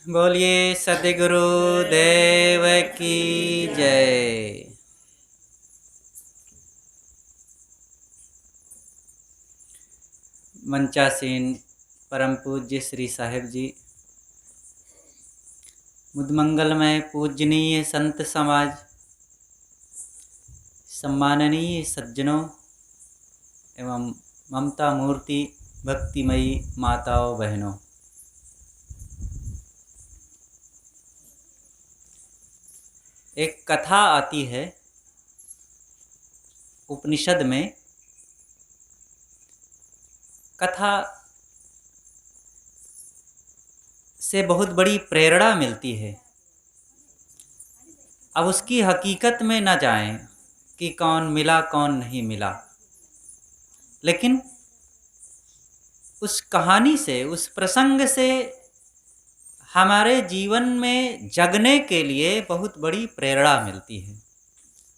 बोलिए सद्गुरु देव की जय। मंचासीन परम पूज्य श्री साहिब जी, मुदमंगलमय पूजनीय संत समाज, सम्माननीय सज्जनों एवं ममता मूर्ति भक्तिमयी माताओं बहनों, एक कथा आती है उपनिषद में। कथा से बहुत बड़ी प्रेरणा मिलती है। अब उसकी हकीकत में न जाएं कि कौन मिला कौन नहीं मिला, लेकिन उस कहानी से, उस प्रसंग से हमारे जीवन में जगने के लिए बहुत बड़ी प्रेरणा मिलती है।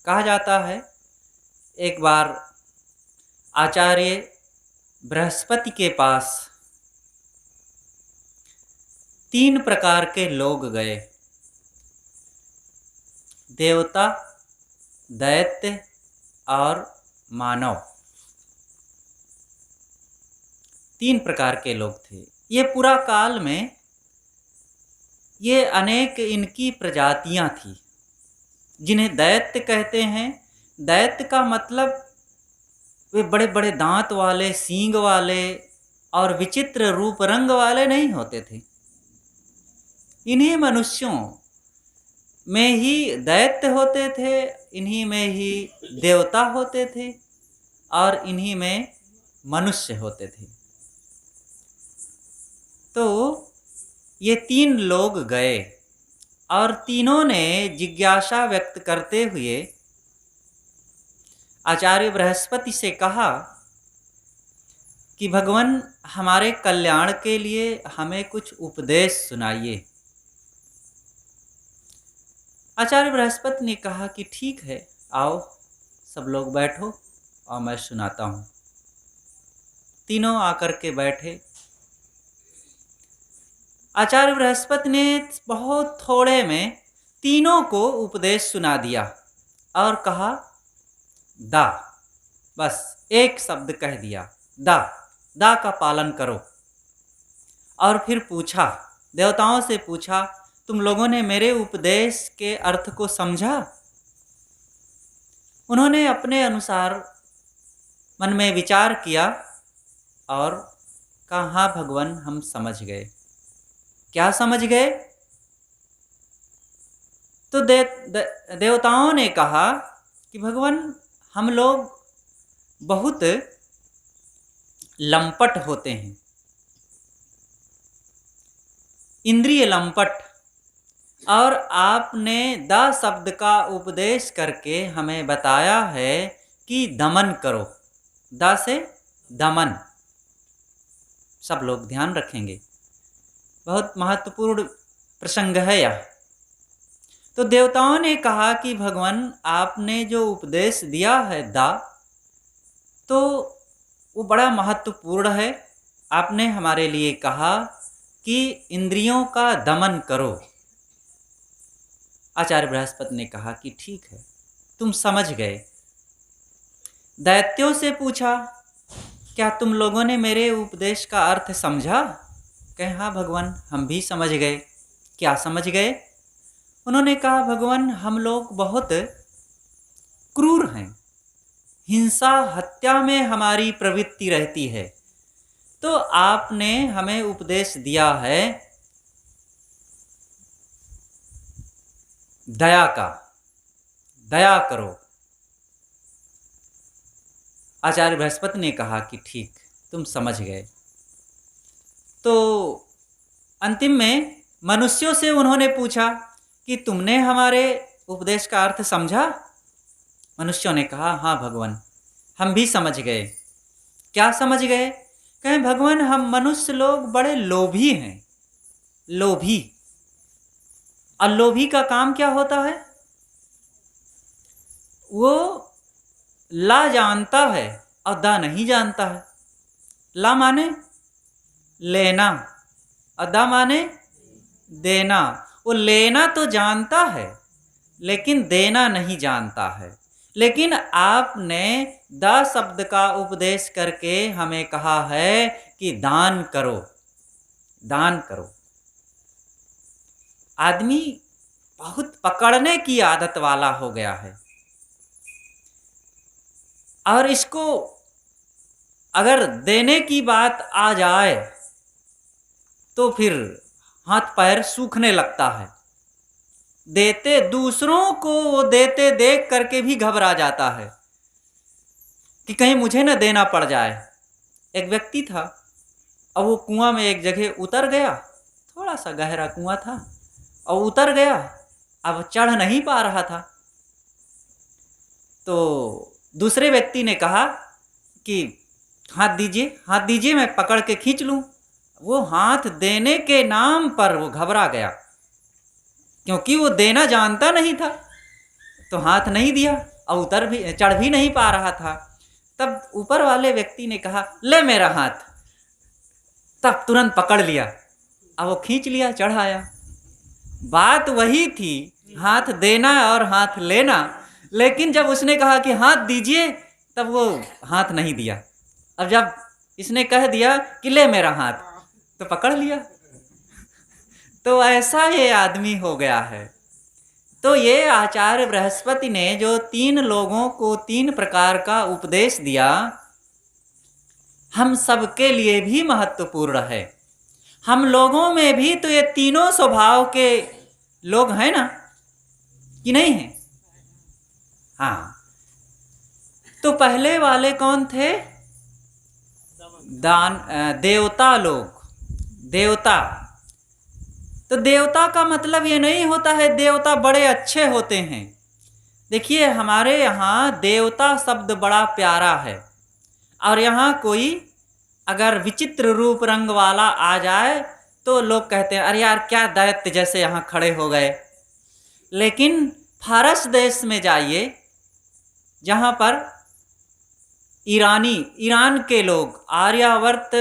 कहा जाता है एक बार आचार्य बृहस्पति के पास 3 प्रकार के लोग गए, देवता, दैत्य और मानव। 3 प्रकार के लोग थे। ये पूरा काल में ये अनेक इनकी प्रजातियां थी, जिन्हें दैत्य कहते हैं। दैत्य का मतलब वे बड़े बड़े दांत वाले, सींग वाले और विचित्र रूप रंग वाले नहीं होते थे। इन्हीं मनुष्यों में ही दैत्य होते थे, इन्हीं में ही देवता होते थे और इन्हीं में मनुष्य होते थे। तो ये 3 लोग गए और तीनों ने जिज्ञासा व्यक्त करते हुए आचार्य बृहस्पति से कहा कि भगवान, हमारे कल्याण के लिए हमें कुछ उपदेश सुनाइए। आचार्य बृहस्पति ने कहा कि ठीक है, आओ सब लोग बैठो और मैं सुनाता हूँ। तीनों आकर के बैठे। आचार्य बृहस्पति ने बहुत थोड़े में तीनों को उपदेश सुना दिया और कहा दा। बस एक शब्द कह दिया, दा। दा का पालन करो। और फिर पूछा, देवताओं से पूछा, तुम लोगों ने मेरे उपदेश के अर्थ को समझा? उन्होंने अपने अनुसार मन में विचार किया और कहा, हाँ भगवान, हम समझ गए। क्या समझ गए? तो देवताओं ने कहा कि भगवान, हम लोग बहुत लंपट होते हैं, इंद्रिय लंपट, और आपने दा शब्द का उपदेश करके हमें बताया है कि दमन करो। दा से दमन। सब लोग ध्यान रखेंगे, बहुत महत्वपूर्ण प्रसंग है यह। तो देवताओं ने कहा कि भगवान, आपने जो उपदेश दिया है दा, तो वो बड़ा महत्वपूर्ण है। आपने हमारे लिए कहा कि इंद्रियों का दमन करो। आचार्य बृहस्पति ने कहा कि ठीक है, तुम समझ गए। दैत्यों से पूछा, क्या तुम लोगों ने मेरे उपदेश का अर्थ समझा? कहे, हाँ भगवान, हम भी समझ गए। क्या समझ गए? उन्होंने कहा, भगवान, हम लोग बहुत क्रूर हैं, हिंसा हत्या में हमारी प्रवृत्ति रहती है। तो आपने हमें उपदेश दिया है दया का, दया करो। आचार्य बृहस्पति ने कहा कि ठीक, तुम समझ गए। तो अंतिम में मनुष्यों से उन्होंने पूछा कि तुमने हमारे उपदेश का अर्थ समझा? मनुष्यों ने कहा, हाँ भगवान, हम भी समझ गए। क्या समझ गए? कहें, भगवान, हम मनुष्य लोग बड़े लोभी हैं, लोभी। और लोभी का काम क्या होता है? वो ला जानता है और दा नहीं जानता है। ला माने लेना और दा माने देना, वो लेना तो जानता है लेकिन देना नहीं जानता है। लेकिन आपने द शब्द का उपदेश करके हमें कहा है कि दान करो, दान करो। आदमी बहुत पकड़ने की आदत वाला हो गया है, और इसको अगर देने की बात आ जाए तो फिर हाथ पैर सूखने लगता है। देते दूसरों को वो देते देख करके भी घबरा जाता है कि कहीं मुझे न देना पड़ जाए। एक व्यक्ति था, अब वो कुआं में एक जगह उतर गया, थोड़ा सा गहरा कुआं था, और उतर गया, अब चढ़ नहीं पा रहा था। तो दूसरे व्यक्ति ने कहा कि हाथ दीजिए, हाथ दीजिए, मैं पकड़ के खींच लूं। वो हाथ देने के नाम पर वो घबरा गया, क्योंकि वो देना जानता नहीं था, तो हाथ नहीं दिया और चढ़ भी नहीं पा रहा था। तब ऊपर वाले व्यक्ति ने कहा, ले मेरा हाथ। तब तुरंत पकड़ लिया, अब वो खींच लिया, चढ़ाया। बात वही थी, हाथ देना और हाथ लेना, लेकिन जब उसने कहा कि हाथ दीजिए, तब वो हाथ नहीं दिया। अब जब इसने कह दिया कि ले मेरा हाथ, तो पकड़ लिया। तो ऐसा ये आदमी हो गया है। तो ये आचार्य बृहस्पति ने जो 3 लोगों को 3 प्रकार का उपदेश दिया, हम सबके लिए भी महत्वपूर्ण है। हम लोगों में भी तो ये तीनों स्वभाव के लोग हैं ना, कि नहीं है? हाँ। तो पहले वाले कौन थे? देवता लोग, देवता। तो देवता का मतलब ये नहीं होता है देवता बड़े अच्छे होते हैं। देखिए, हमारे यहाँ देवता शब्द बड़ा प्यारा है, और यहाँ कोई अगर विचित्र रूप रंग वाला आ जाए तो लोग कहते हैं, अरे यार क्या दैत्य जैसे यहाँ खड़े हो गए। लेकिन फारस देश में जाइए, जहाँ पर ईरान के लोग, आर्यावर्त,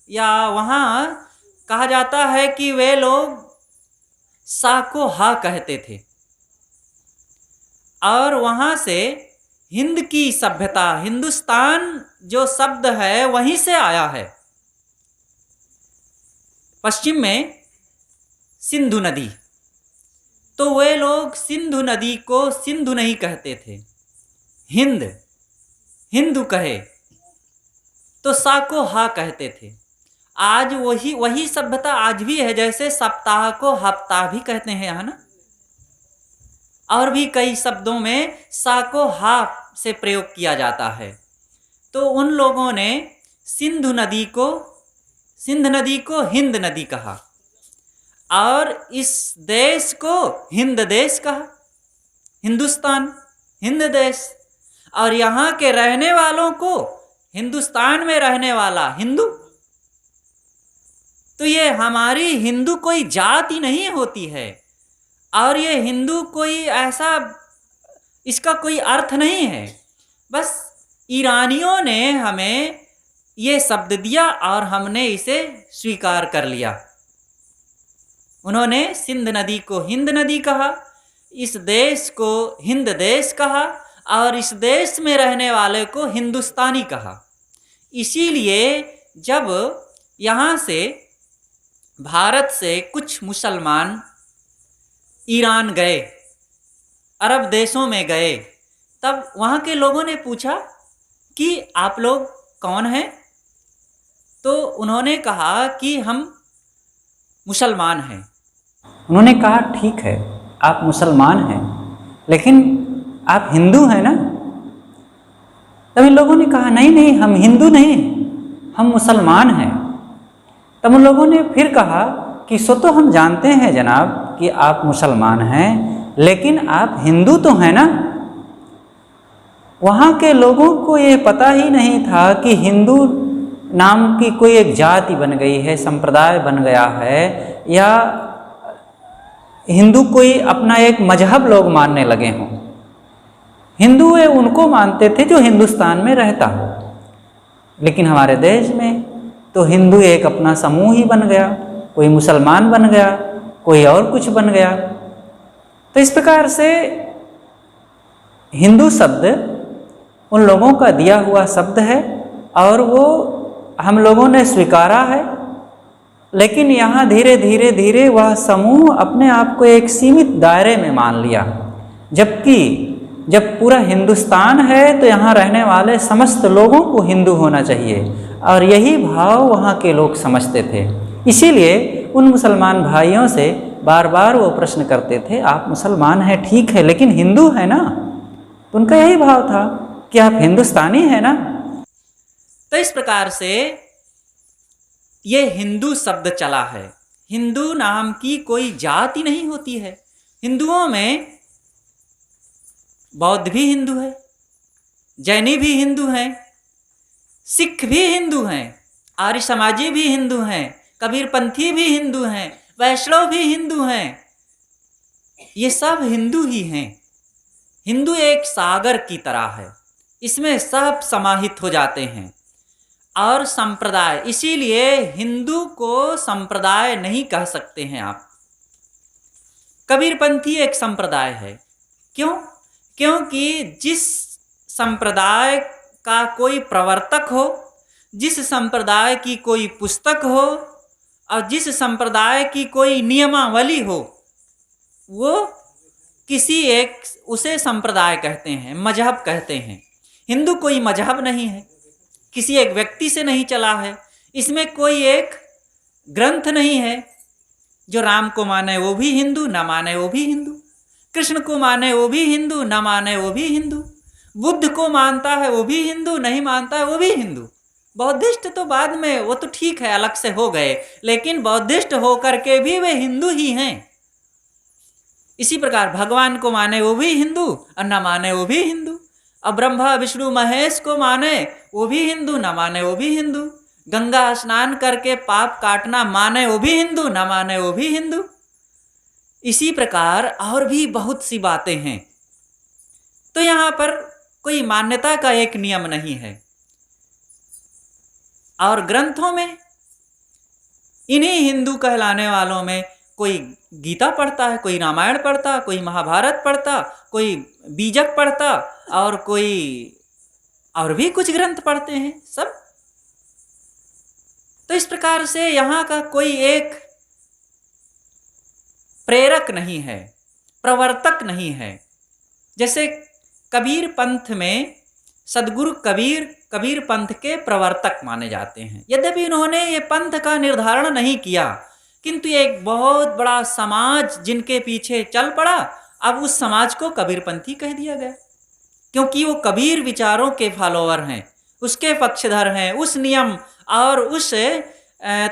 या वहाँ कहा जाता है कि वे लोग सा को हा कहते थे, और वहाँ से हिंद की सभ्यता, हिंदुस्तान जो शब्द है वहीं से आया है। पश्चिम में सिंधु नदी, तो वे लोग सिंधु नदी को सिंधु नहीं कहते थे, हिंदू कहे, तो सा को हा कहते थे। आज वही सभ्यता आज भी है, जैसे सप्ताह को हफ्ता भी कहते हैं यहाँ ना, और भी कई शब्दों में सा को हा से प्रयोग किया जाता है। तो उन लोगों ने सिंध नदी को हिंद नदी कहा, और इस देश को हिंद देश कहा, हिंदुस्तान, हिंद देश। और यहाँ के रहने वालों को हिंदुस्तान में रहने वाला हिंदू। तो ये हमारी हिंदू कोई जाति नहीं होती है, और ये हिंदू कोई ऐसा, इसका कोई अर्थ नहीं है। बस ईरानियों ने हमें ये शब्द दिया और हमने इसे स्वीकार कर लिया। उन्होंने सिंध नदी को हिंद नदी कहा, इस देश को हिंद देश कहा, और इस देश में रहने वाले को हिंदुस्तानी कहा। इसीलिए जब यहाँ से भारत से कुछ मुसलमान ईरान गए, अरब देशों में गए, तब वहाँ के लोगों ने पूछा कि आप लोग कौन हैं? तो उन्होंने कहा कि हम मुसलमान हैं। उन्होंने कहा ठीक है, आप मुसलमान हैं, लेकिन आप हिंदू हैं ना? तब इन लोगों ने कहा नहीं नहीं, हम हिंदू नहीं, हम मुसलमान हैं। तब उन लोगों ने फिर कहा कि सो तो हम जानते हैं जनाब कि आप मुसलमान हैं, लेकिन आप हिंदू तो हैं ना? वहाँ के लोगों को ये पता ही नहीं था कि हिंदू नाम की कोई एक जाति बन गई है, संप्रदाय बन गया है, या हिंदू कोई अपना एक मजहब लोग मानने लगे हों। हिंदू ये उनको मानते थे जो हिंदुस्तान में रहता हो, लेकिन हमारे देश में तो हिंदू एक अपना समूह ही बन गया, कोई मुसलमान बन गया, कोई और कुछ बन गया। तो इस प्रकार से हिंदू शब्द उन लोगों का दिया हुआ शब्द है और वो हम लोगों ने स्वीकारा है, लेकिन यहाँ धीरे धीरे धीरे वह समूह अपने आप को एक सीमित दायरे में मान लिया। जबकि जब पूरा हिंदुस्तान है तो यहाँ रहने वाले समस्त लोगों को हिंदू होना चाहिए, और यही भाव वहाँ के लोग समझते थे। इसीलिए उन मुसलमान भाइयों से बार बार वो प्रश्न करते थे, आप मुसलमान हैं ठीक है, लेकिन हिंदू है ना? तो उनका यही भाव था कि आप हिंदुस्तानी हैं ना। तो इस प्रकार से ये हिंदू शब्द चला है। हिंदू नाम की कोई जाति नहीं होती है। हिंदुओं में बौद्ध भी हिंदू है, जैनी भी हिंदू हैं, सिख भी हिंदू हैं, आर्य समाजी भी हिंदू हैं, कबीरपंथी भी हिंदू हैं, वैष्णव भी हिंदू हैं। ये सब हिंदू ही हैं। हिंदू एक सागर की तरह है, इसमें सब समाहित हो जाते हैं। और संप्रदाय, इसीलिए हिंदू को संप्रदाय नहीं कह सकते हैं आप। कबीरपंथी एक संप्रदाय है। क्यों? क्योंकि जिस संप्रदाय का कोई प्रवर्तक हो, जिस संप्रदाय की कोई पुस्तक हो और जिस संप्रदाय की कोई नियमावली हो, वो किसी एक उसे संप्रदाय कहते हैं, मजहब कहते हैं। हिंदू कोई मजहब नहीं है, किसी एक व्यक्ति से नहीं चला है। इसमें कोई एक ग्रंथ नहीं है। जो राम को माने वो भी हिंदू, न माने वो भी हिंदू। कृष्ण को माने वो भी हिंदू, न माने वो भी हिंदू। बुद्ध को मानता है वो भी हिंदू, नहीं मानता है वो भी हिंदू। बौद्धिस्ट तो बाद में, वो तो ठीक है अलग से हो गए, लेकिन बौद्धिस्ट होकर के भी वे हिंदू ही हैं। इसी प्रकार भगवान को माने वो भी हिंदू और न माने वो भी हिंदू। अब ब्रह्मा विष्णु महेश को माने वो भी हिंदू, न माने वो भी हिंदू। गंगा स्नान करके पाप काटना माने वो भी हिंदू, न माने वो भी हिंदू। इसी प्रकार और भी बहुत सी बातें हैं। तो यहाँ पर कोई मान्यता का एक नियम नहीं है। और ग्रंथों में इन्हीं हिंदू कहलाने वालों में कोई गीता पढ़ता है, कोई रामायण पढ़ता, कोई महाभारत पढ़ता, कोई बीजक पढ़ता और कोई और भी कुछ ग्रंथ पढ़ते हैं सब। तो इस प्रकार से यहाँ का कोई एक प्रेरक नहीं है, प्रवर्तक नहीं है। जैसे कबीर पंथ में सदगुरु कबीर पंथ के प्रवर्तक माने जाते हैं। यद्यपि उन्होंने ये पंथ का निर्धारण नहीं किया, किंतु एक बहुत बड़ा समाज जिनके पीछे चल पड़ा, अब उस समाज को कबीरपंथी कह दिया गया, क्योंकि वो कबीर विचारों के फॉलोअर हैं, उसके पक्षधर हैं, उस नियम और उस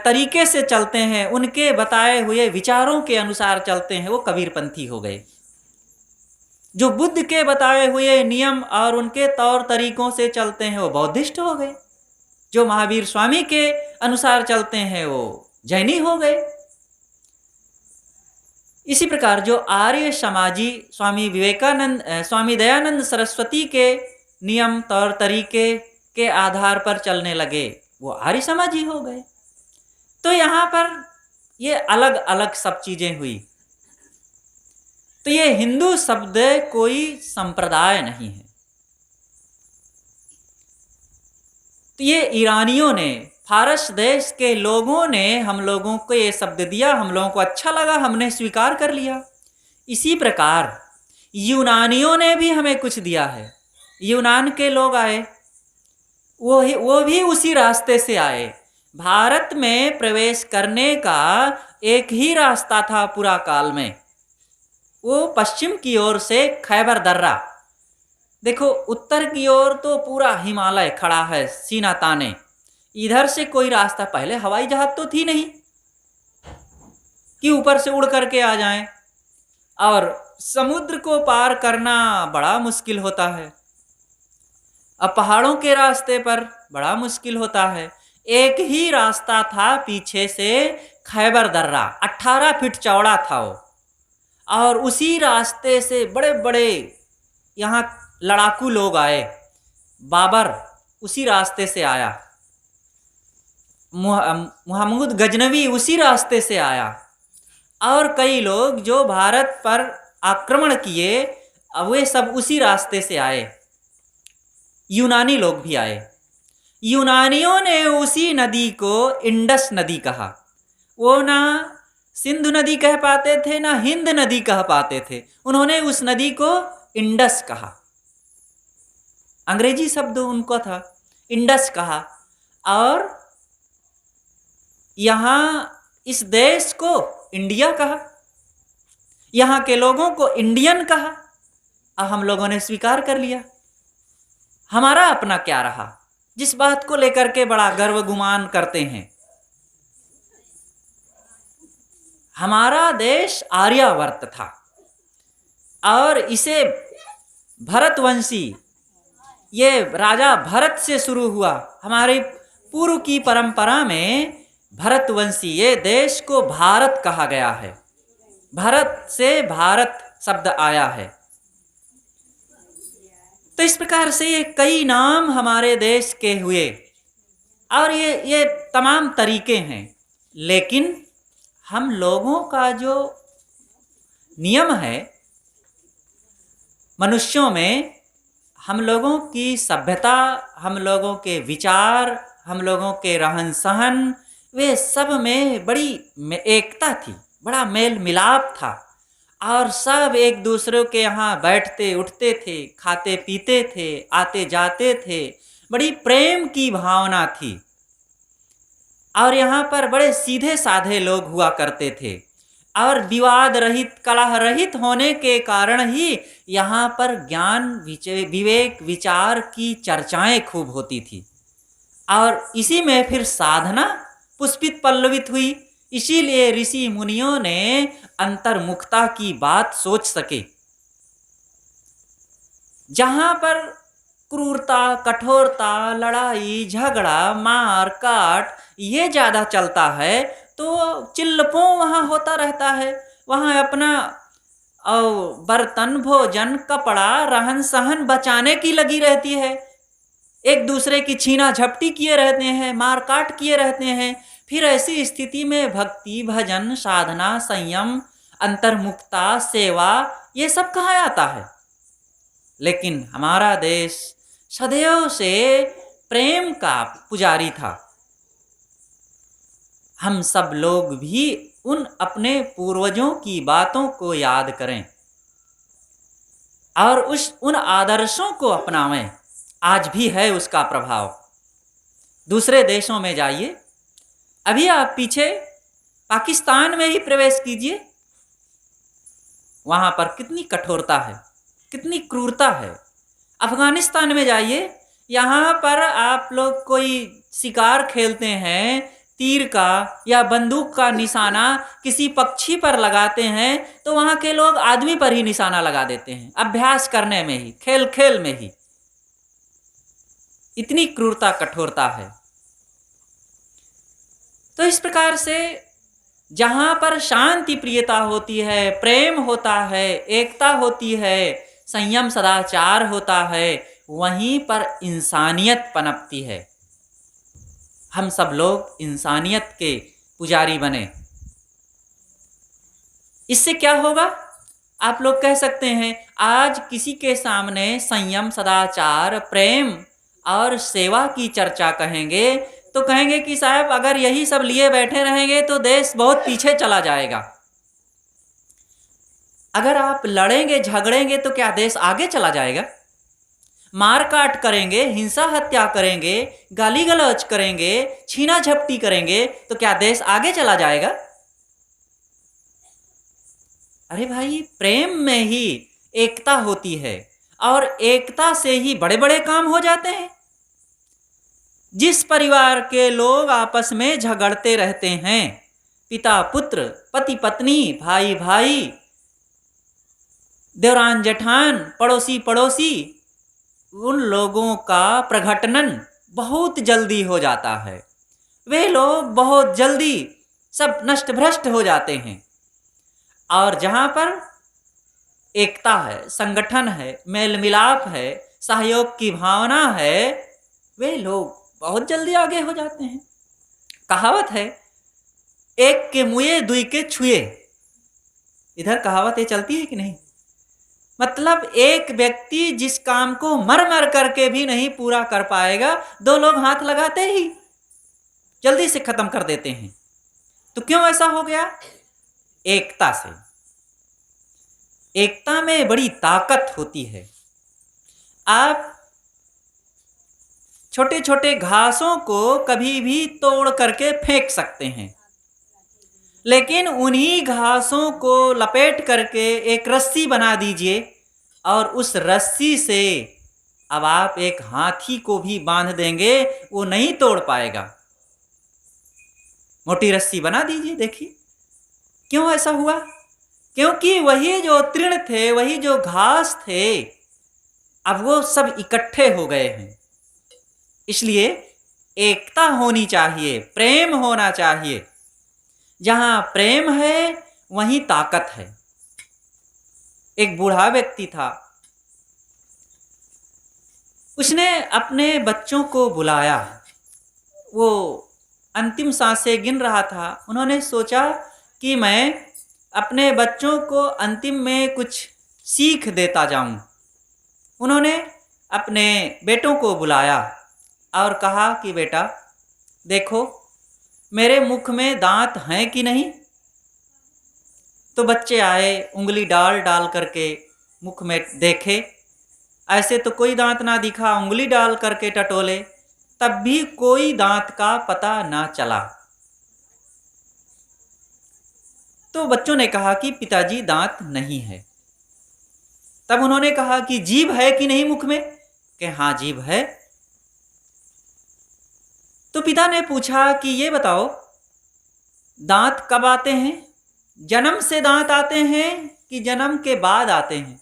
तरीके से चलते हैं, उनके बताए हुए विचारों के अनुसार चलते हैं, वो कबीरपंथी हो गए। जो बुद्ध के बताए हुए नियम और उनके तौर तरीकों से चलते हैं वो बौद्धिस्ट हो गए। जो महावीर स्वामी के अनुसार चलते हैं वो जैनी हो गए। इसी प्रकार जो आर्य समाजी स्वामी विवेकानंद, स्वामी दयानंद सरस्वती के नियम तौर तरीके के आधार पर चलने लगे, वो आर्य समाजी हो गए। तो यहाँ पर ये अलग अलग सब चीजें हुई। तो ये हिंदू शब्द कोई संप्रदाय नहीं है। तो ये ईरानियों ने, फारस देश के लोगों ने हम लोगों को ये शब्द दिया, हम लोगों को अच्छा लगा, हमने स्वीकार कर लिया। इसी प्रकार यूनानियों ने भी हमें कुछ दिया है। यूनान के लोग आए, वो भी उसी रास्ते से आए। भारत में प्रवेश करने का एक ही रास्ता था पूरा काल में, वो पश्चिम की ओर से खैबर दर्रा। देखो उत्तर की ओर तो पूरा हिमालय खड़ा है सीना ताने, इधर से कोई रास्ता, पहले हवाई जहाज तो थी नहीं कि ऊपर से उड़ करके आ जाएं, और समुद्र को पार करना बड़ा मुश्किल होता है। अब पहाड़ों के रास्ते पर बड़ा मुश्किल होता है। एक ही रास्ता था पीछे से, खैबर दर्रा 18 फीट चौड़ा था वो, और उसी रास्ते से बड़े बड़े यहाँ लड़ाकू लोग आए। बाबर उसी रास्ते से आया, मुहम्मद गजनवी उसी रास्ते से आया, और कई लोग जो भारत पर आक्रमण किए, अब वे सब उसी रास्ते से आए। यूनानी लोग भी आए। यूनानियों ने उसी नदी को इंडस नदी कहा। वो ना सिंधु नदी कह पाते थे, ना हिंद नदी कह पाते थे, उन्होंने उस नदी को इंडस कहा। अंग्रेजी शब्द उनको था, इंडस कहा। और यहाँ इस देश को इंडिया कहा, यहाँ के लोगों को इंडियन कहा। अब हम लोगों ने स्वीकार कर लिया। हमारा अपना क्या रहा, जिस बात को लेकर के बड़ा गर्व गुमान करते हैं। हमारा देश आर्यावर्त था और इसे भरतवंशी, ये राजा भरत से शुरू हुआ। हमारे पूर्व की परंपरा में भरतवंशी ये देश को भारत कहा गया है। भरत से भारत शब्द आया है। तो इस प्रकार से ये कई नाम हमारे देश के हुए और ये तमाम तरीके हैं। लेकिन हम लोगों का जो नियम है, मनुष्यों में हम लोगों की सभ्यता, हम लोगों के विचार, हम लोगों के रहन सहन, वे सब में बड़ी एकता थी, बड़ा मेल मिलाप था। और सब एक दूसरे के यहाँ बैठते उठते थे, खाते पीते थे, आते जाते थे, बड़ी प्रेम की भावना थी। और यहाँ पर बड़े सीधे साधे लोग हुआ करते थे और विवाद रहित, कलह रहित होने के कारण ही यहाँ पर ज्ञान, विवेक, विचार की चर्चाएं खूब होती थी। और इसी में फिर साधना पुष्पित पल्लवित हुई। इसीलिए ऋषि मुनियों ने अंतर्मुखता की बात सोच सके। जहां पर क्रूरता, कठोरता, लड़ाई झगड़ा, मार काट ये ज्यादा चलता है, तो चिल्लपों वहां होता रहता है। वहां अपना बर्तन, भोजन, कपड़ा, रहन सहन बचाने की लगी रहती है। एक दूसरे की छीना झपटी किए रहते हैं, मार काट किए रहते हैं। फिर ऐसी स्थिति में भक्ति, भजन, साधना, संयम, अंतर्मुखता, सेवा ये सब कहाँ आता है। लेकिन हमारा देश सदैव से प्रेम का पुजारी था। हम सब लोग भी उन अपने पूर्वजों की बातों को याद करें और उन आदर्शों को अपनावें। आज भी है उसका प्रभाव। दूसरे देशों में जाइए, अभी आप पीछे पाकिस्तान में ही प्रवेश कीजिए, वहां पर कितनी कठोरता है, कितनी क्रूरता है। अफगानिस्तान में जाइए, यहाँ पर आप लोग कोई शिकार खेलते हैं, तीर का या बंदूक का निशाना किसी पक्षी पर लगाते हैं, तो वहाँ के लोग आदमी पर ही निशाना लगा देते हैं, अभ्यास करने में ही, खेल खेल में ही। इतनी क्रूरता, कठोरता है। तो इस प्रकार से जहाँ पर शांति प्रियता होती है, प्रेम होता है, एकता होती है, संयम सदाचार होता है, वहीं पर इंसानियत पनपती है। हम सब लोग इंसानियत के पुजारी बने। इससे क्या होगा? आप लोग कह सकते हैं, आज किसी के सामने संयम, सदाचार, प्रेम और सेवा की चर्चा कहेंगे तो कहेंगे कि साहब अगर यही सब लिए बैठे रहेंगे तो देश बहुत पीछे चला जाएगा। अगर आप लड़ेंगे, झगड़ेंगे तो क्या देश आगे चला जाएगा? मार काट करेंगे, हिंसा हत्या करेंगे, गाली गलौज करेंगे, छीना झपटी करेंगे तो क्या देश आगे चला जाएगा? अरे भाई, प्रेम में ही एकता होती है और एकता से ही बड़े बड़े काम हो जाते हैं। जिस परिवार के लोग आपस में झगड़ते रहते हैं, पिता पुत्र, पति पत्नी, भाई भाई, देवरान जेठान, पड़ोसी पड़ोसी, उन लोगों का प्रघटन बहुत जल्दी हो जाता है। वे लोग बहुत जल्दी सब नष्ट भ्रष्ट हो जाते हैं। और जहाँ पर एकता है, संगठन है, मेल मिलाप है, सहयोग की भावना है, वे लोग बहुत जल्दी आगे हो जाते हैं। कहावत है, एक के मुए दुई के छुए। इधर कहावत ये चलती है कि नहीं? मतलब एक व्यक्ति जिस काम को मर मर करके भी नहीं पूरा कर पाएगा, दो लोग हाथ लगाते ही जल्दी से खत्म कर देते हैं। तो क्यों ऐसा हो गया? एकता से। एकता में बड़ी ताकत होती है। आप छोटे छोटे घासों को कभी भी तोड़ करके फेंक सकते हैं, लेकिन उन्हीं घासों को लपेट करके एक रस्सी बना दीजिए और उस रस्सी से अब आप एक हाथी को भी बांध देंगे, वो नहीं तोड़ पाएगा। मोटी रस्सी बना दीजिए, देखिए क्यों ऐसा हुआ? क्योंकि वही जो तृण थे, वही जो घास थे, अब वो सब इकट्ठे हो गए हैं। इसलिए एकता होनी चाहिए, प्रेम होना चाहिए। जहां प्रेम है वहीं ताकत है। एक बूढ़ा व्यक्ति था, उसने अपने बच्चों को बुलाया। वो अंतिम सांसें गिन रहा था। उन्होंने सोचा कि मैं अपने बच्चों को अंतिम में कुछ सीख देता जाऊं। उन्होंने अपने बेटों को बुलाया और कहा कि बेटा देखो, मेरे मुख में दांत हैं कि नहीं? तो बच्चे आए, उंगली डाल डाल करके मुख में देखे, ऐसे तो कोई दांत ना दिखा। उंगली डाल करके टटोले, तब भी कोई दांत का पता ना चला। तो बच्चों ने कहा कि पिताजी दांत नहीं है। तब उन्होंने कहा कि जीभ है कि नहीं मुख में? कि हाँ जीभ है। तो पिता ने पूछा कि ये बताओ, दांत कब आते हैं? जन्म से दांत आते हैं कि जन्म के बाद आते हैं?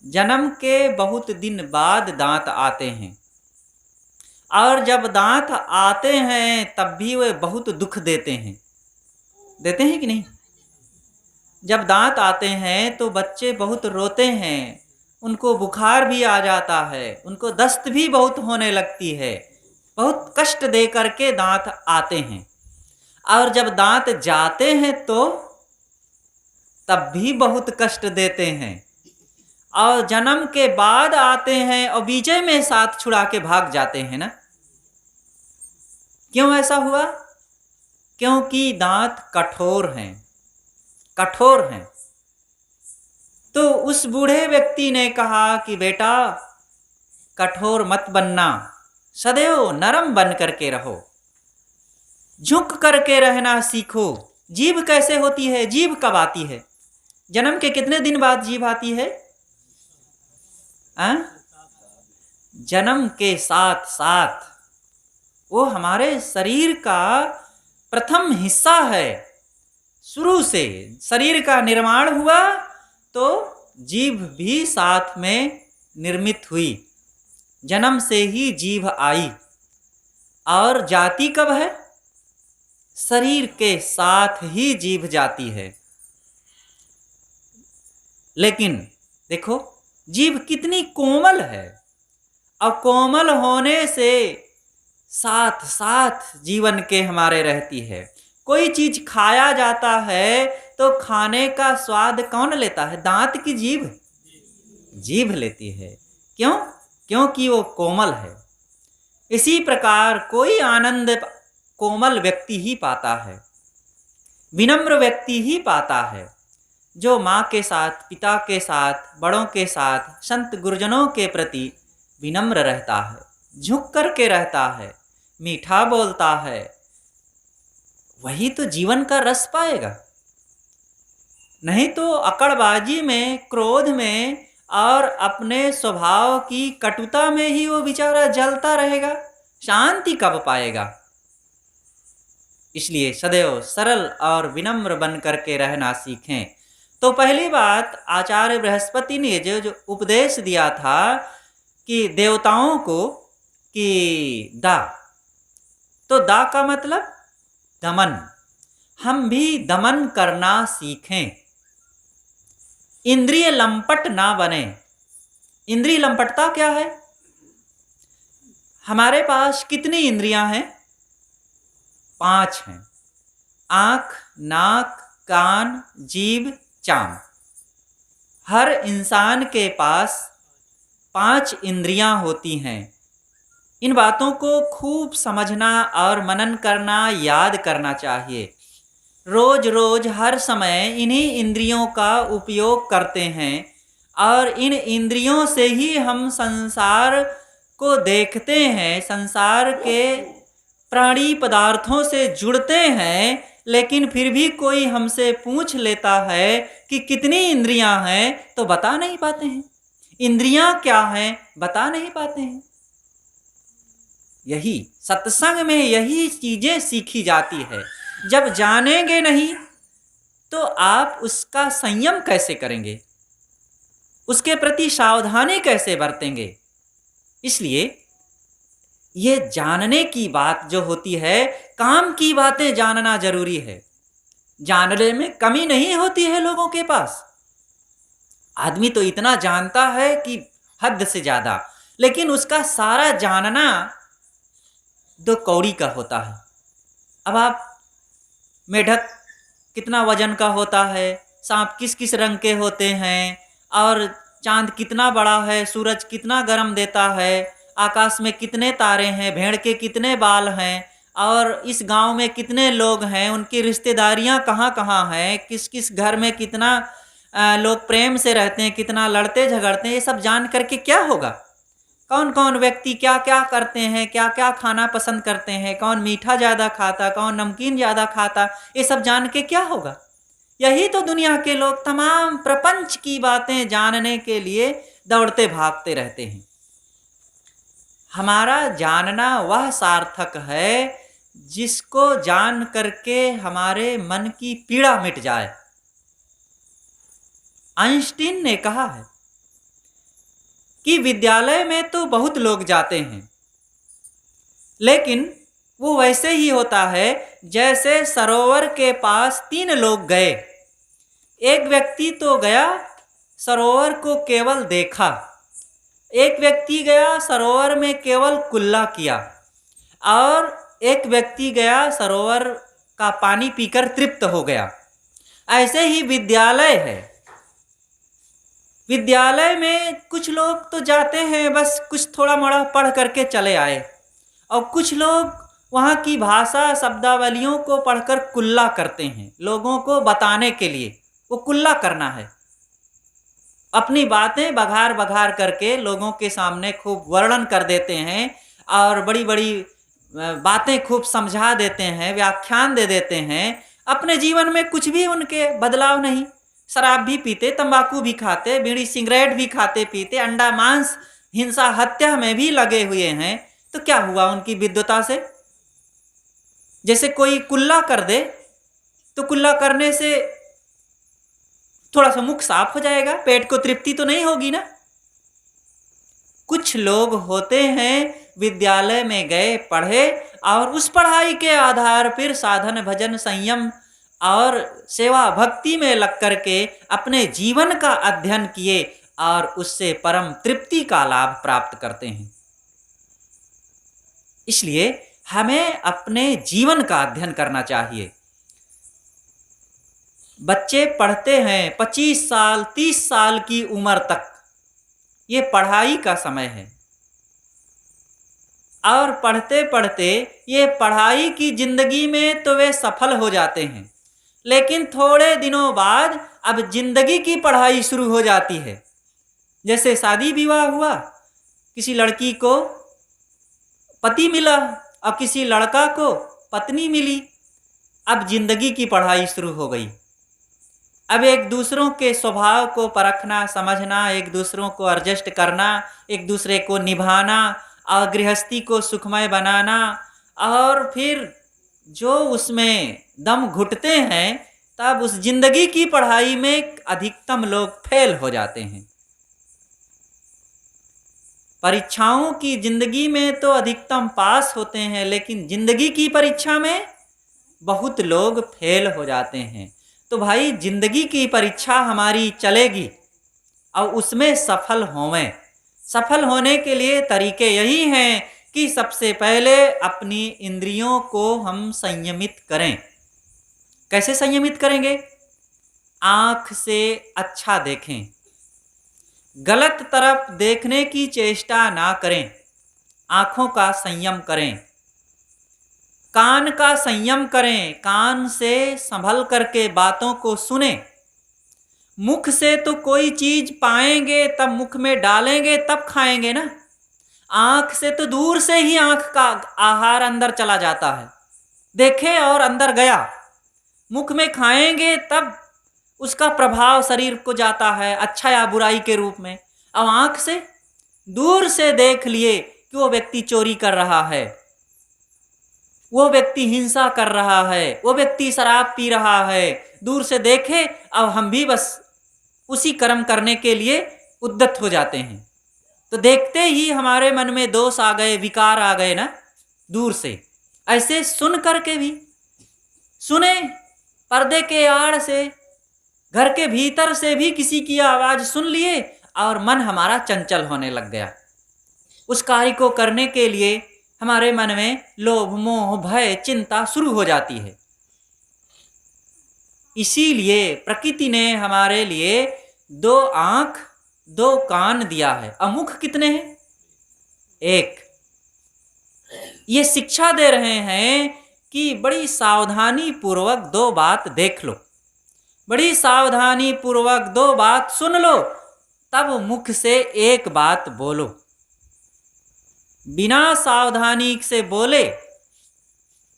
जन्म के बहुत दिन बाद दांत आते हैं। और जब दांत आते हैं तब भी वे बहुत दुख देते हैं। देते हैं कि नहीं? जब दांत आते हैं तो बच्चे बहुत रोते हैं, उनको बुखार भी आ जाता है, उनको दस्त भी बहुत होने लगती है, बहुत कष्ट दे करके दांत आते हैं। और जब दांत जाते हैं तो तब भी बहुत कष्ट देते हैं। और जन्म के बाद आते हैं और बीचे में साथ छुड़ा के भाग जाते हैं ना। क्यों ऐसा हुआ? क्योंकि दांत कठोर हैं, कठोर हैं। तो उस बूढ़े व्यक्ति ने कहा कि बेटा कठोर मत बनना, सदैव नरम बन करके रहो, झुक करके रहना सीखो। जीभ कैसे होती है? जीभ कब आती है? जन्म के कितने दिन बाद जीभ आती है? जन्म के साथ साथ। वो हमारे शरीर का प्रथम हिस्सा है। शुरू से शरीर का निर्माण हुआ तो जीभ भी साथ में निर्मित हुई। जन्म से ही जीभ आई। और जाती कब है? शरीर के साथ ही जीभ जाती है। लेकिन देखो जीभ कितनी कोमल है, और कोमल होने से साथ साथ जीवन के हमारे रहती है। कोई चीज खाया जाता है तो खाने का स्वाद कौन लेता है? दांत की जीभ? जीभ लेती है। क्यों? क्योंकि वो कोमल है। इसी प्रकार कोई आनंद कोमल व्यक्ति ही पाता है, विनम्र व्यक्ति ही पाता है, जो माँ के साथ, पिता के साथ, बड़ों के साथ, संत गुरुजनों के प्रति विनम्र रहता है, झुक करके रहता है, मीठा बोलता है, वही तो जीवन का रस पाएगा। नहीं तो अकड़बाजी में, क्रोध में और अपने स्वभाव की कटुता में ही वो बेचारा जलता रहेगा, शांति कब पाएगा? इसलिए सदैव सरल और विनम्र बन करके रहना सीखें। तो पहली बात आचार्य बृहस्पति ने जो उपदेश दिया था कि देवताओं को कि दा, तो दा का मतलब दमन। हम भी दमन करना सीखें, इंद्रिय लंपट ना बने। इंद्रिय लंपटता क्या है? हमारे पास कितनी इंद्रियां हैं? 5 हैं। आंख, नाक, कान, जीभ, चाम। हर इंसान के पास 5 इंद्रियां होती हैं। इन बातों को खूब समझना और मनन करना, याद करना चाहिए। रोज रोज हर समय इन्हीं इंद्रियों का उपयोग करते हैं और इन इंद्रियों से ही हम संसार को देखते हैं, संसार के प्राणी पदार्थों से जुड़ते हैं। लेकिन फिर भी कोई हमसे पूछ लेता है कि कितनी इंद्रियां हैं, तो बता नहीं पाते हैं। इंद्रियां क्या हैं, बता नहीं पाते हैं। यही सत्संग में यही चीजें सीखी जाती है। जब जानेंगे नहीं तो आप उसका संयम कैसे करेंगे, उसके प्रति सावधानी कैसे बरतेंगे। इसलिए ये जानने की बात जो होती है, काम की बातें जानना जरूरी है। जानने में कमी नहीं होती है लोगों के पास। आदमी तो इतना जानता है कि हद से ज्यादा, लेकिन उसका सारा जानना 2 कौड़ी का होता है। अब आप मेढक कितना वजन का होता है, सांप किस किस रंग के होते हैं, और चांद कितना बड़ा है, सूरज कितना गर्म देता है, आकाश में कितने तारे हैं, भेड़ के कितने बाल हैं, और इस गांव में कितने लोग हैं, उनकी रिश्तेदारियां कहाँ कहाँ हैं, किस किस घर में कितना लोग प्रेम से रहते हैं, कितना लड़ते झगड़ते हैं, ये सब जान करके क्या होगा। कौन कौन व्यक्ति क्या क्या करते हैं, क्या क्या खाना पसंद करते हैं, कौन मीठा ज़्यादा खाता, कौन नमकीन ज़्यादा खाता, ये सब जान के क्या होगा। यही तो दुनिया के लोग तमाम प्रपंच की बातें जानने के लिए दौड़ते भागते रहते हैं। हमारा जानना वह सार्थक है जिसको जान करके हमारे मन की पीड़ा मिट जाए। आइंस्टीन ने कहा है कि विद्यालय में तो बहुत लोग जाते हैं, लेकिन वो वैसे ही होता है जैसे सरोवर के पास 3 लोग गए। एक व्यक्ति तो गया, सरोवर को केवल देखा। एक व्यक्ति गया, सरोवर में केवल कुल्ला किया। और एक व्यक्ति गया, सरोवर का पानी पीकर तृप्त हो गया। ऐसे ही विद्यालय है। विद्यालय में कुछ लोग तो जाते हैं, बस कुछ थोड़ा मोड़ा पढ़ करके चले आए, और कुछ लोग वहाँ की भाषा शब्दावलियों को पढ़कर कुल्ला करते हैं, लोगों को बताने के लिए। वो कुल्ला करना है, अपनी बातें बघार बघार करके लोगों के सामने खूब वर्णन कर देते हैं और बड़ी बड़ी बातें खूब समझा देते हैं, व्याख्यान दे देते हैं। अपने जीवन में कुछ भी उनके बदलाव नहीं। शराब भी पीते, तंबाकू भी खाते, बीड़ी सिगरेट भी खाते पीते, अंडा मांस हिंसा हत्या में भी लगे हुए हैं। तो क्या हुआ उनकी विद्वता से। जैसे कोई कुल्ला कर दे तो कुल्ला करने से थोड़ा सा मुख साफ हो जाएगा, पेट को तृप्ति तो नहीं होगी ना। कुछ लोग होते हैं विद्यालय में गए, पढ़े, और उस पढ़ाई के आधार पर साधन भजन संयम और सेवा भक्ति में लग करके अपने जीवन का अध्ययन किए और उससे परम तृप्ति का लाभ प्राप्त करते हैं। इसलिए हमें अपने जीवन का अध्ययन करना चाहिए। बच्चे पढ़ते हैं 25 साल 30 साल की उम्र तक, ये पढ़ाई का समय है। और पढ़ते पढ़ते ये पढ़ाई की जिंदगी में तो वे सफल हो जाते हैं, लेकिन थोड़े दिनों बाद अब जिंदगी की पढ़ाई शुरू हो जाती है। जैसे शादी विवाह हुआ, किसी लड़की को पति मिला और किसी लड़का को पत्नी मिली, अब जिंदगी की पढ़ाई शुरू हो गई। अब एक दूसरों के स्वभाव को परखना, समझना, एक दूसरों को एडजस्ट करना, एक दूसरे को निभाना और गृहस्थी को सुखमय बनाना, और फिर जो उसमें दम घुटते हैं तब उस जिंदगी की पढ़ाई में अधिकतम लोग फेल हो जाते हैं। परीक्षाओं की जिंदगी में तो अधिकतम पास होते हैं, लेकिन जिंदगी की परीक्षा में बहुत लोग फेल हो जाते हैं। तो भाई जिंदगी की परीक्षा हमारी चलेगी और उसमें सफल होवें। सफल होने के लिए तरीके यही हैं कि सबसे पहले अपनी इंद्रियों को हम संयमित करें। कैसे संयमित करेंगे? आँख से अच्छा देखें, गलत तरफ देखने की चेष्टा ना करें, आँखों का संयम करें, कान का संयम करें, कान से संभल करके बातों को सुने। मुख से तो कोई चीज पाएंगे तब मुख में डालेंगे तब खाएंगे ना। आँख से तो दूर से ही आँख का आहार अंदर चला जाता है, देखे और अंदर गया। मुख में खाएंगे तब उसका प्रभाव शरीर को जाता है, अच्छा या बुराई के रूप में। अब आँख से दूर से देख लिए कि वो व्यक्ति चोरी कर रहा है, वो व्यक्ति हिंसा कर रहा है, वो व्यक्ति शराब पी रहा है, दूर से देखे, अब हम भी बस उसी कर्म करने के लिए उद्यत हो जाते हैं। तो देखते ही हमारे मन में दोष आ गए, विकार आ गए ना दूर से। ऐसे सुन करके भी, सुने पर्दे के आड़ से, घर के भीतर से भी किसी की आवाज सुन लिए और मन हमारा चंचल होने लग गया। उस कार्य को करने के लिए हमारे मन में लोभ, मोह, भय, चिंता शुरू हो जाती है। इसीलिए प्रकृति ने हमारे लिए 2 आंख 2 कान दिया है। और मुख कितने हैं? 1। ये शिक्षा दे रहे हैं कि बड़ी सावधानी पूर्वक 2 बात देख लो, बड़ी सावधानी पूर्वक 2 बात सुन लो, तब मुख से 1 बात बोलो। बिना सावधानी से बोले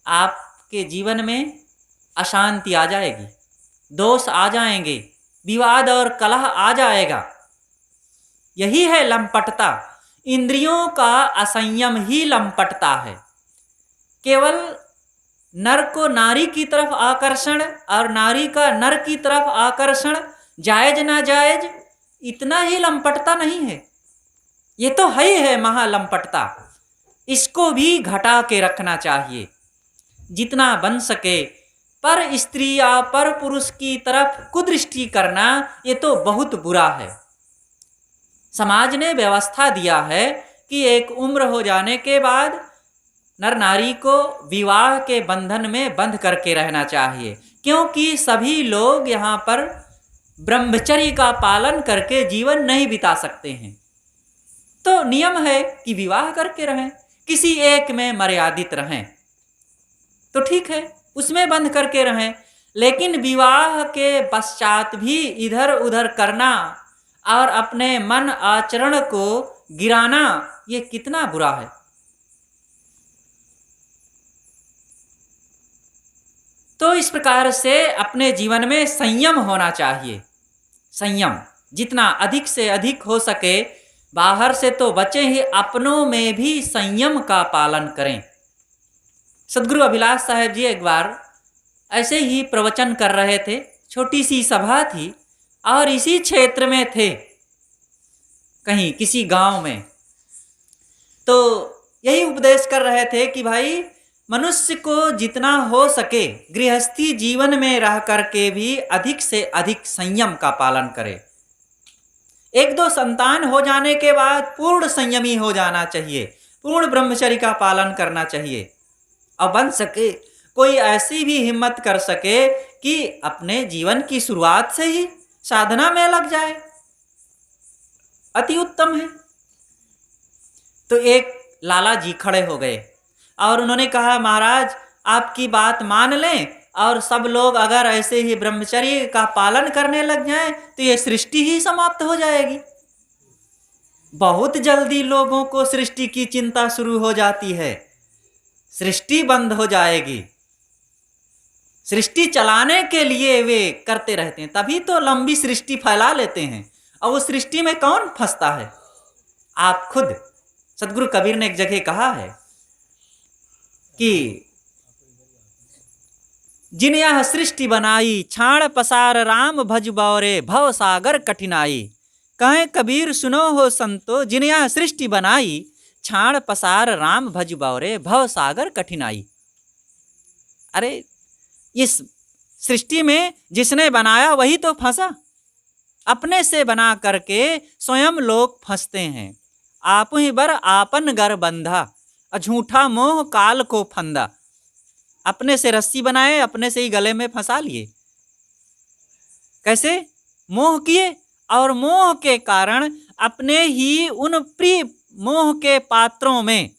आपके जीवन में अशांति आ जाएगी, दोष आ जाएंगे, विवाद और कलह आ जाएगा। यही है लंपटता। इंद्रियों का असंयम ही लंपटता है। केवल नर को नारी की तरफ आकर्षण और नारी का नर की तरफ आकर्षण, जायज ना जायज, इतना ही लंपटता नहीं है। ये तो है महालंपटता। इसको भी घटा के रखना चाहिए जितना बन सके। पर स्त्री या पर पुरुष की तरफ कुदृष्टि करना, ये तो बहुत बुरा है। समाज ने व्यवस्था दिया है कि एक उम्र हो जाने के बाद नर नारी को विवाह के बंधन में बंध करके रहना चाहिए, क्योंकि सभी लोग यहाँ पर ब्रह्मचर्य का पालन करके जीवन नहीं बिता सकते हैं। तो नियम है कि विवाह करके रहें, किसी एक में मर्यादित रहें, तो ठीक है, उसमें बंध करके रहें। लेकिन विवाह के पश्चात भी इधर उधर करना और अपने मन आचरण को गिराना, ये कितना बुरा है। तो इस प्रकार से अपने जीवन में संयम होना चाहिए। संयम जितना अधिक से अधिक हो सके, बाहर से तो बचे ही, अपनों में भी संयम का पालन करें। सदगुरु अभिलाष साहेब जी एक बार ऐसे ही प्रवचन कर रहे थे, छोटी सी सभा थी और इसी क्षेत्र में थे, कहीं किसी गांव में। तो यही उपदेश कर रहे थे कि भाई, मनुष्य को जितना हो सके गृहस्थी जीवन में रह करके भी अधिक से अधिक संयम का पालन करे। 1-2 संतान हो जाने के बाद पूर्ण संयमी हो जाना चाहिए, पूर्ण ब्रह्मचर्य का पालन करना चाहिए। और बन सके कोई ऐसी भी हिम्मत कर सके कि अपने जीवन की शुरुआत से ही साधना में लग जाए, अति उत्तम है। तो एक लाला जी खड़े हो गए और उन्होंने कहा, महाराज आपकी बात मान लें और सब लोग अगर ऐसे ही ब्रह्मचर्य का पालन करने लग जाएं तो ये सृष्टि ही समाप्त हो जाएगी। बहुत जल्दी लोगों को सृष्टि की चिंता शुरू हो जाती है, सृष्टि बंद हो जाएगी। सृष्टि चलाने के लिए वे करते रहते हैं, तभी तो लंबी सृष्टि फैला लेते हैं। और वो सृष्टि में कौन फंसता है? आप खुद। सदगुरु कबीर ने एक जगह कहा है कि जिन यह सृष्टि बनाई, छाण पसार राम भज बौरे, भव सागर कठिनाई। कहें कबीर सुनो हो संतो, जिन यह सृष्टि बनाई, छाण पसार राम भज बौरे, भव सागर कठिनाई। अरे इस सृष्टि में जिसने बनाया वही तो फंसा। अपने से बना करके स्वयं लोग फंसते हैं। आप ही बर आपन गर बंधा, झूठा मोह काल को फंदा। अपने से रस्सी बनाए, अपने से ही गले में फंसा लिए। कैसे? मोह किए, और मोह के कारण अपने ही उन प्रिय मोह के पात्रों में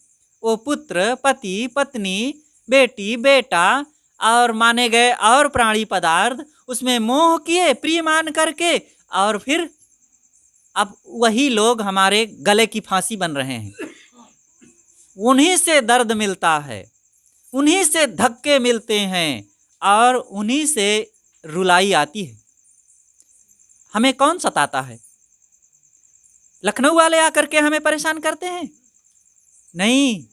वो पुत्र, पति, पत्नी, बेटी, बेटा और माने गए और प्राणी पदार्थ, उसमें मोह किए प्रिय मान करके, और फिर अब वही लोग हमारे गले की फांसी बन रहे हैं। उन्हीं से दर्द मिलता है, उन्हीं से धक्के मिलते हैं और उन्हीं से रुलाई आती है। हमें कौन सताता है? लखनऊ वाले आकर के हमें परेशान करते हैं? नहीं।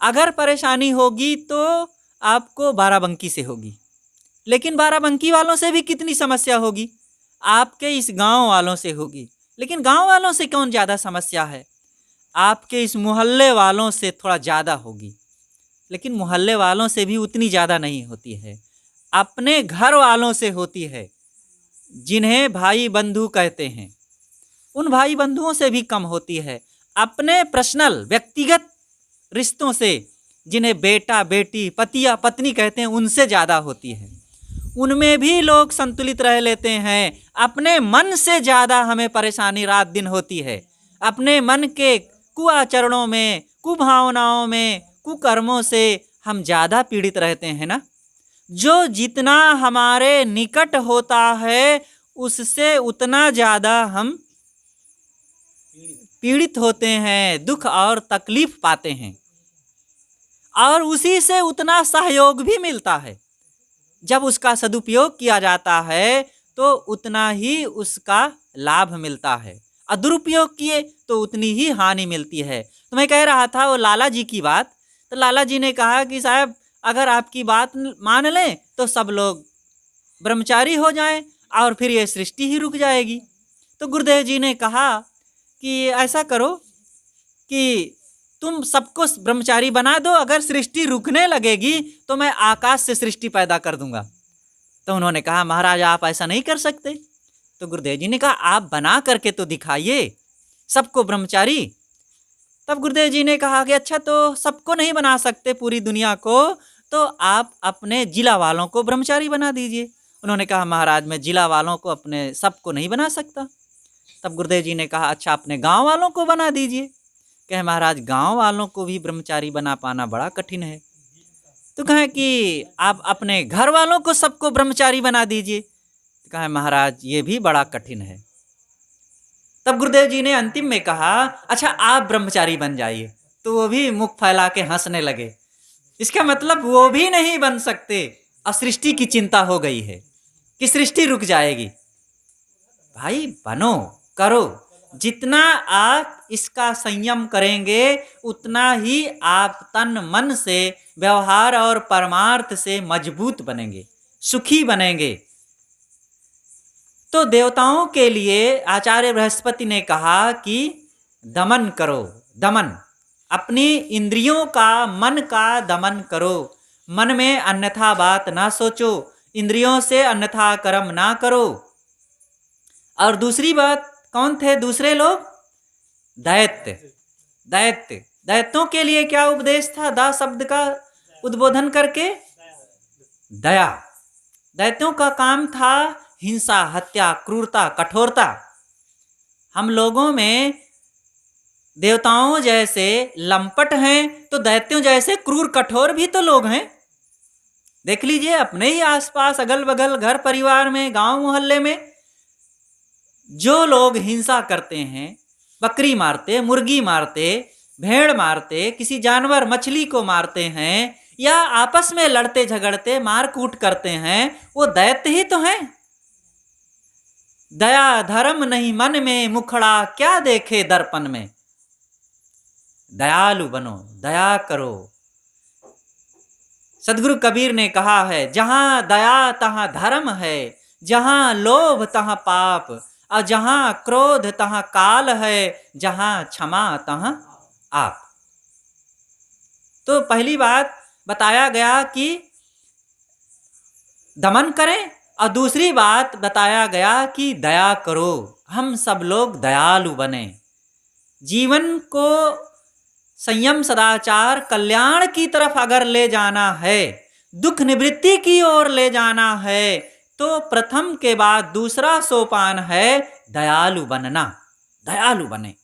अगर परेशानी होगी तो आपको बाराबंकी से होगी, लेकिन बाराबंकी वालों से भी कितनी समस्या होगी? आपके इस गांव वालों से होगी, लेकिन गांव वालों से कौन ज़्यादा समस्या है? आपके इस मोहल्ले वालों से थोड़ा ज़्यादा होगी, लेकिन मोहल्ले वालों से भी उतनी ज़्यादा नहीं होती है। अपने घर वालों से होती है, जिन्हें भाई बंधु कहते हैं, उन भाई बंधुओं से भी कम होती है। अपने पर्सनल व्यक्तिगत रिश्तों से, जिन्हें बेटा बेटी, पति या पत्नी कहते हैं, उनसे ज़्यादा होती है। उनमें भी लोग संतुलित रह लेते हैं। अपने मन से ज़्यादा हमें परेशानी रात दिन होती है। अपने मन के कुआचरणों में, कुभावनाओं में, कुकर्मों से हम ज़्यादा पीड़ित रहते हैं ना। जो जितना हमारे निकट होता है उससे उतना ज़्यादा हम पीड़ित होते हैं, दुख और तकलीफ पाते हैं, और उसी से उतना सहयोग भी मिलता है। जब उसका सदुपयोग किया जाता है तो उतना ही उसका लाभ मिलता है, और दुरुपयोग किए तो उतनी ही हानि मिलती है। तो मैं कह रहा था वो लाला जी की बात, तो लाला जी ने कहा कि साहब अगर आपकी बात मान लें तो सब लोग ब्रह्मचारी हो जाएं और फिर ये सृष्टि ही रुक जाएगी। तो गुरुदेव जी ने कहा कि ऐसा करो कि तुम सबको ब्रह्मचारी बना दो, अगर सृष्टि रुकने लगेगी तो मैं आकाश से सृष्टि पैदा कर दूंगा। तो उन्होंने कहा महाराज आप ऐसा नहीं कर सकते। तो गुरुदेव जी ने कहा आप बना करके तो दिखाइए सबको ब्रह्मचारी। तब गुरुदेव जी ने कहा कि अच्छा तो सबको नहीं बना सकते पूरी दुनिया को, तो आप अपने जिला वालों को ब्रह्मचारी बना दीजिए। उन्होंने कहा महाराज मैं जिला वालों को अपने सबको नहीं बना सकता। तब गुरुदेव जी ने कहा अच्छा अपने गांव वालों को बना दीजिए। कहे महाराज गांव वालों को भी ब्रह्मचारी बना पाना बड़ा कठिन है। तो कहे कि आप अपने घर वालों को सबको ब्रह्मचारी बना दीजिए। तो कहे महाराज ये भी बड़ा कठिन है। तब गुरुदेव जी ने अंतिम में कहा अच्छा आप ब्रह्मचारी बन जाइए। तो वो भी मुख फैला के हंसने लगे। इसका मतलब वो भी नहीं बन सकते, और सृष्टि की चिंता हो गई है कि सृष्टि रुक जाएगी। भाई बनो, करो, जितना आप इसका संयम करेंगे उतना ही आप तन मन से, व्यवहार और परमार्थ से मजबूत बनेंगे, सुखी बनेंगे। तो देवताओं के लिए आचार्य बृहस्पति ने कहा कि दमन करो, दमन, अपनी इंद्रियों का, मन का दमन करो। मन में अन्यथा बात ना सोचो, इंद्रियों से अन्यथा कर्म ना करो। और दूसरी बात कौन थे दूसरे लोग? दैत्य। दैत्य, दैत्यों के लिए क्या उपदेश था? दा शब्द का उद्बोधन करके दया। दैत्यों का काम था हिंसा, हत्या, क्रूरता, कठोरता। हम लोगों में देवताओं जैसे लंपट हैं तो दैत्यों जैसे क्रूर कठोर भी तो लोग हैं। देख लीजिए अपने ही आसपास, अगल बगल, घर परिवार में, गांव मोहल्ले में जो लोग हिंसा करते हैं, बकरी मारते, मुर्गी मारते, भेड़ मारते, किसी जानवर मछली को मारते हैं, या आपस में लड़ते झगड़ते मार कूट करते हैं, वो दैत्य ही तो हैं। दया धर्म नहीं मन में, मुखड़ा क्या देखे दर्पण में। दयालु बनो, दया करो। सदगुरु कबीर ने कहा है जहां दया तहां धर्म है, जहां लोभ तहां पाप, और जहां क्रोध तहां काल है, जहां क्षमा तहां आप। तो पहली बात बताया गया कि दमन करें, और दूसरी बात बताया गया कि दया करो। हम सब लोग दयालु बने, जीवन को संयम, सदाचार, कल्याण की तरफ अगर ले जाना है, दुख निवृत्ति की ओर ले जाना है, तो प्रथम के बाद दूसरा सोपान है दयालु बनना। दयालु बने।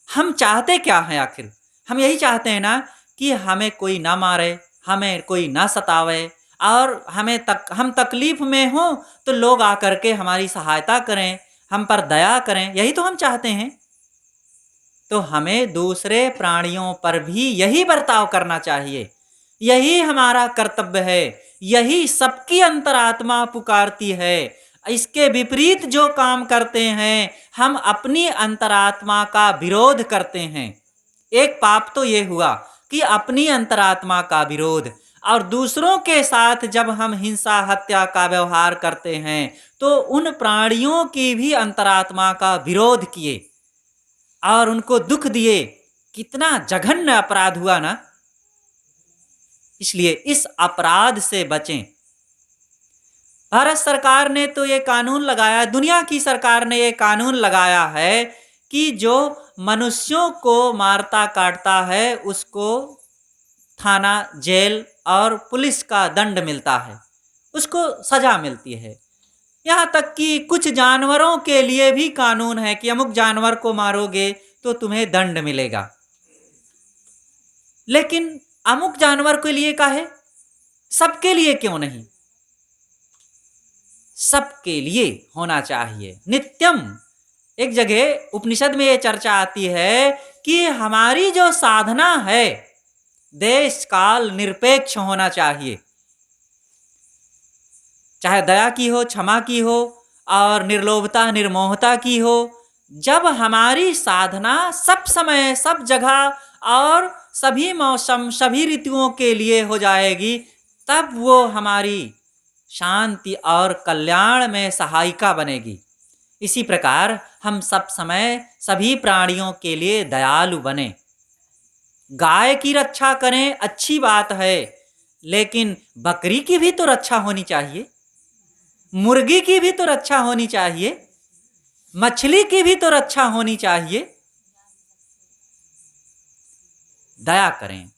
हम चाहते क्या हैं आखिर? हम यही चाहते हैं ना कि हमें कोई ना मारे, हमें कोई ना सतावे, और हम तकलीफ में हो तो लोग आकर के हमारी सहायता करें, हम पर दया करें, यही तो हम चाहते हैं। तो हमें दूसरे प्राणियों पर भी यही बर्ताव करना चाहिए, यही हमारा कर्तव्य है, यही सबकी अंतरात्मा पुकारती है। इसके विपरीत जो काम करते हैं, हम अपनी अंतरात्मा का विरोध करते हैं। एक पाप तो ये हुआ कि अपनी अंतरात्मा का विरोध, और दूसरों के साथ जब हम हिंसा हत्या का व्यवहार करते हैं तो उन प्राणियों की भी अंतरात्मा का विरोध किए और उनको दुख दिए। कितना जघन्य अपराध हुआ ना। इसलिए इस अपराध से बचें। भारत सरकार ने तो ये कानून लगाया, दुनिया की सरकार ने ये कानून लगाया है कि जो मनुष्यों को मारता काटता है उसको थाना, जेल और पुलिस का दंड मिलता है, उसको सजा मिलती है। यहाँ तक कि कुछ जानवरों के लिए भी कानून है कि अमुक जानवर को मारोगे तो तुम्हें दंड मिलेगा। लेकिन अमुक जानवर के लिए का है, सबके लिए क्यों नहीं? सबके लिए होना चाहिए नित्यम। एक जगह उपनिषद में ये चर्चा आती है कि हमारी जो साधना है देश काल निरपेक्ष होना चाहिए, चाहे दया की हो, क्षमा की हो और निर्लोभता निर्मोहता की हो। जब हमारी साधना सब समय सब जगह और सभी मौसम सभी ऋतुओं के लिए हो जाएगी, तब वो हमारी शांति और कल्याण में सहायिका बनेगी। इसी प्रकार हम सब समय सभी प्राणियों के लिए दयालु बने। गाय की रक्षा करें, अच्छी बात है, लेकिन बकरी की भी तो रक्षा होनी चाहिए, मुर्गी की भी तो रक्षा होनी चाहिए, मछली की भी तो रक्षा होनी चाहिए। दया करें।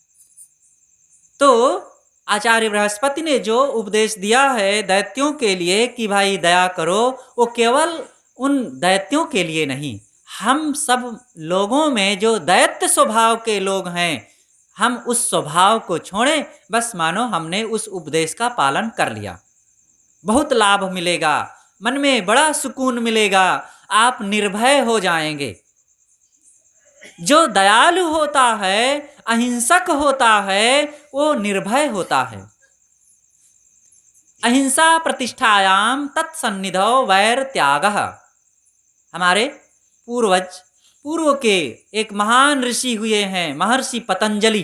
तो आचार्य बृहस्पति ने जो उपदेश दिया है दैत्यों के लिए कि भाई दया करो, वो केवल उन दैत्यों के लिए नहीं, हम सब लोगों में जो दैत्य स्वभाव के लोग हैं, हम उस स्वभाव को छोड़ें। बस मानो हमने उस उपदेश का पालन कर लिया, बहुत लाभ मिलेगा, मन में बड़ा सुकून मिलेगा, आप निर्भय हो जाएंगे। जो दयालु होता है, अहिंसक होता है, वो निर्भय होता है। अहिंसा प्रतिष्ठायाम तत्सन्निधौ वैर त्यागः। हमारे पूर्व के एक महान ऋषि हुए हैं महर्षि पतंजलि।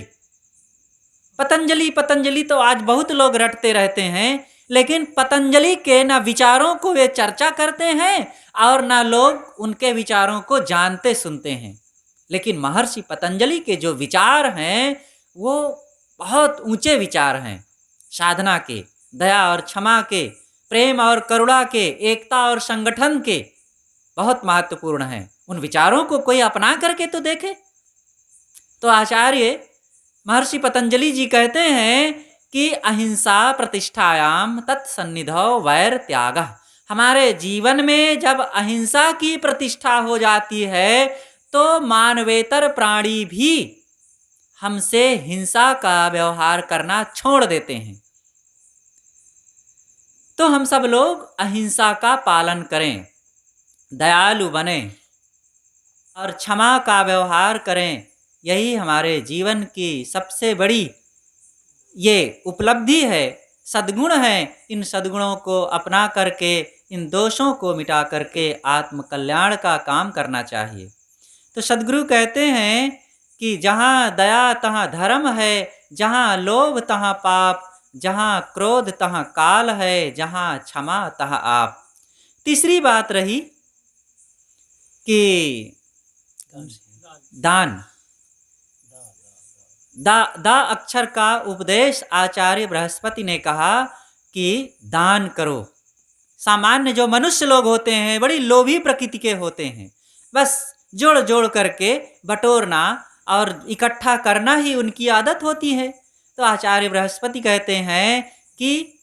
पतंजलि तो आज बहुत लोग रटते रहते हैं, लेकिन पतंजलि के न विचारों को वे चर्चा करते हैं और न लोग उनके विचारों को जानते सुनते हैं। लेकिन महर्षि पतंजलि के जो विचार हैं वो बहुत ऊंचे विचार हैं। साधना के, दया और क्षमा के, प्रेम और करुणा के, एकता और संगठन के बहुत महत्वपूर्ण हैं। उन विचारों को कोई अपना करके तो देखे। तो आचार्य महर्षि पतंजलि जी कहते हैं कि अहिंसा प्रतिष्ठायाम तत्सन्निधौ वैर त्यागः। हमारे जीवन में जब अहिंसा की प्रतिष्ठा हो जाती है तो मानवेतर प्राणी भी हमसे हिंसा का व्यवहार करना छोड़ देते हैं। तो हम सब लोग अहिंसा का पालन करें, दयालु बने और क्षमा का व्यवहार करें। यही हमारे जीवन की सबसे बड़ी ये उपलब्धि है, सद्गुण है। इन सद्गुणों को अपना करके, इन दोषों को मिटा करके आत्म कल्याण का काम करना चाहिए। तो सद्गुरु कहते हैं कि जहाँ दया तहाँ धर्म है, जहाँ लोभ तहाँ पाप, जहाँ क्रोध तहाँ काल है, जहाँ क्षमा तहाँ आप। तीसरी बात रही कि दान। दा अक्षर का उपदेश आचार्य बृहस्पति ने कहा कि दान करो। सामान्य जो मनुष्य लोग होते हैं बड़ी लोभी प्रकृति के होते हैं, बस जोड़ जोड़ करके बटोरना और इकट्ठा करना ही उनकी आदत होती है। तो आचार्य बृहस्पति कहते हैं कि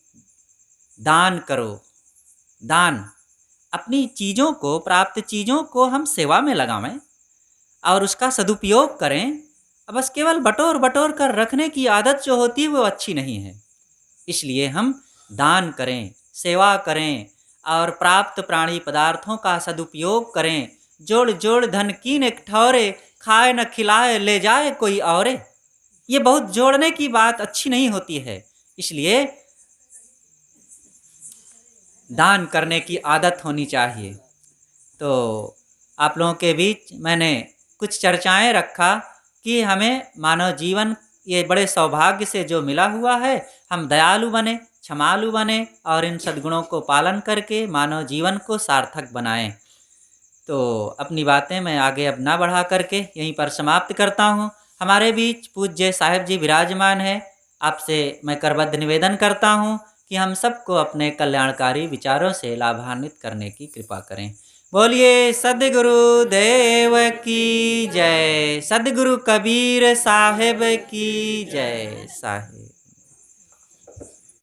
दान करो, दान, अपनी चीज़ों को, प्राप्त चीज़ों को हम सेवा में लगावें और उसका सदुपयोग करें। बस केवल बटोर-बटोर कर रखने की आदत जो होती है वो अच्छी नहीं है। इसलिए हम दान करें, सेवा करें और प्राप्त प्राणी पदार्थों का सदुपयोग करें। जोड़-जोड़ धन कीन एक ठौरे, खाए न खिलाए ले जाए कोई औरे। ये बहुत जोड़ने की बात अच्छी नहीं होती है। इसलिए दान करने की आदत होनी चाहिए। तो आप लोगों के बीच मैंने कुछ चर्चाएँ रखा कि हमें मानव जीवन ये बड़े सौभाग्य से जो मिला हुआ है, हम दयालु बने, क्षमालु बने और इन सद्गुणों को पालन करके मानव जीवन को सार्थक बनाएँ। तो अपनी बातें मैं आगे अब ना बढ़ा करके यहीं पर समाप्त करता हूँ। हमारे बीच पूज्य साहिब जी विराजमान हैं। आपसे मैं करबद्ध निवेदन करता हूँ कि हम सबको अपने कल्याणकारी विचारों से लाभान्वित करने की कृपा करें। बोलिए सद्गुरु देव की जय, सद्गुरु कबीर साहिब की जय साहिब।